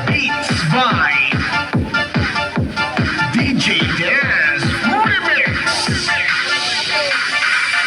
Beats by DJ Daz Remix.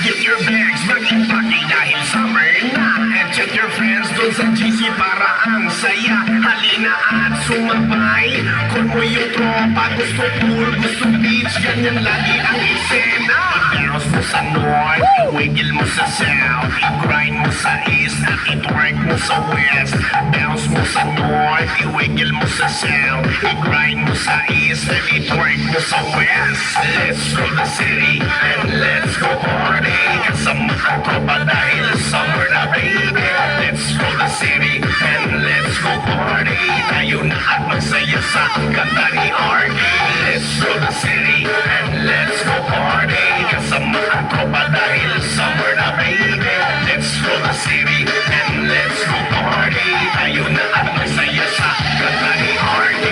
Get your bags, maging-paki dahil summer na. And check your friends doon sa GC para ang saya. Halina at sumabay. Kung mo yung tropa, gusto pool, gusto beach, ganyan lagi ang eksena. I-bounce mo sa north, i-wiggle mo sa south, i-grind mo sa east at i-twerk mo sa west. Bounce mo sa north, i-wiggle mo sa south, i-grind mo sa east at i-twerk mo sa west. Let's go the city and let's go party. Kasama ang tropa dahil summer na baby. Let's go the city and let's go party. Tayo na at magsaya sa kanta ni RD. Let's go the city and let's go party. Kasama ang tropa dahil summer na baby. Let's go the city and let's go party. Tayo na at magsaya sa kanta ni RD.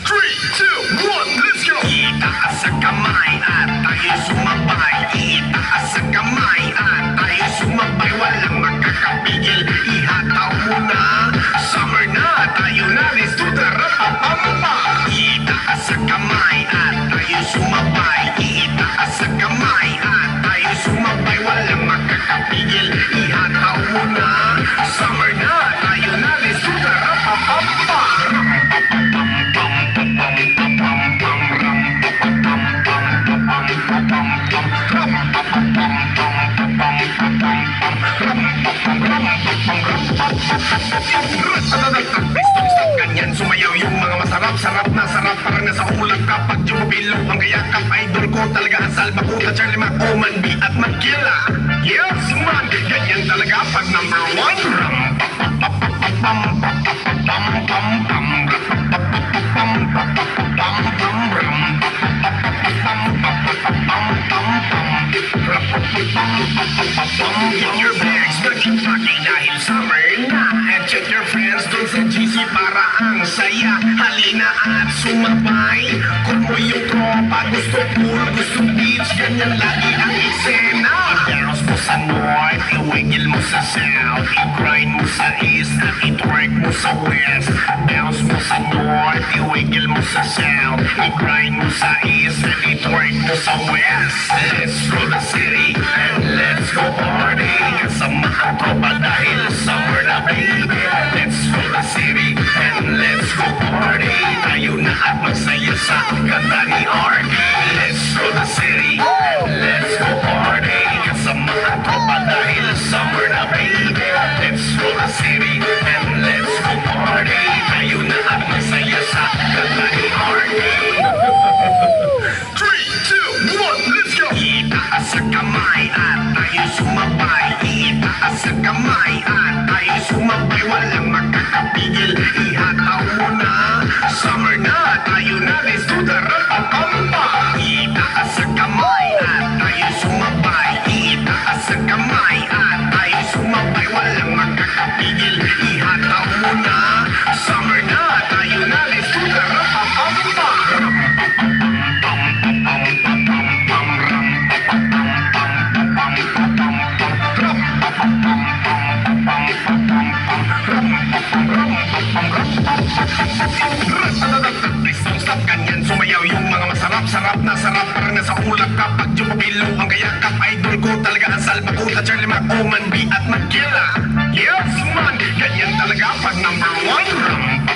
3, 2, 1, let's go! Itaas sa kamay at tayo sumabay. Itaas sa kamay at tayo sumabay. Walang makakapigil, ihataw mo na. Summer na, tayo na, let's do the rapapampa. Itaas sa kamay at tayo sumabay. Itaas sa kamay at tayo sumabay. Walang makakapigil, ihataw mo na. Summer na, tayo na, let's do the rapapampa. Ganyan sumayaw yung mga masarap-sarap na sarap. Parang nasa ulap kapag jumubilo. Ang kayakap idol ko talaga ang Salva Kuta, Charlie Mac, Oman B at Magkila. Yes man, ganyan talaga pag number 1. Get your bags, maging-paki dahil summer na. And check your friends doon sa GC para ang saya. Halina at sumabay. Kung mo yung tropa, gusto pool, gusto beach, ganyan lagi ang eksena. I-bounce mo sa north, i-wiggle mo sa south, i-grind mo sa east at i-twerk mo sa west. Bounce mo sa north, i-wiggle mo sa south, i-grind mo sa east at i-twerk mo sa west. Let's go the city and let's go party. Kasama ang tropa dahil summer na baby. Let's go the city and let's go party. Tayo na at magsaya sa kanta ni RD. Let's go the city and let's go party. Kasama ang tropa dahil summer na baby. Let's go the city and let's go party. Tayo na at magsaya sa kanta ni RD. 3, 2, 1, let's go! Itaas sa kamay at tayo sumabay. Itaas sa kamay at tayo sumabay. Walang makakapigil, ihataw mo na. Summer na, tayo na, let's do the rapapampa. Itaas sa kamay at tayo sumabay. Itaas sa kamay at tayo sumabay. Walang makakapigil, ihataw mo na. Summer na, tayo na, let's do the rapapampa. Ganyan sumayaw yung mga masarap-sarap na sarap. Parang nasa ulap kapag jumubilo. Ang kayakap idol ko talaga ang Salva Kuta, Charlie Mac, Oman B at Magkila. Yes man, ganyan talaga pag number 1.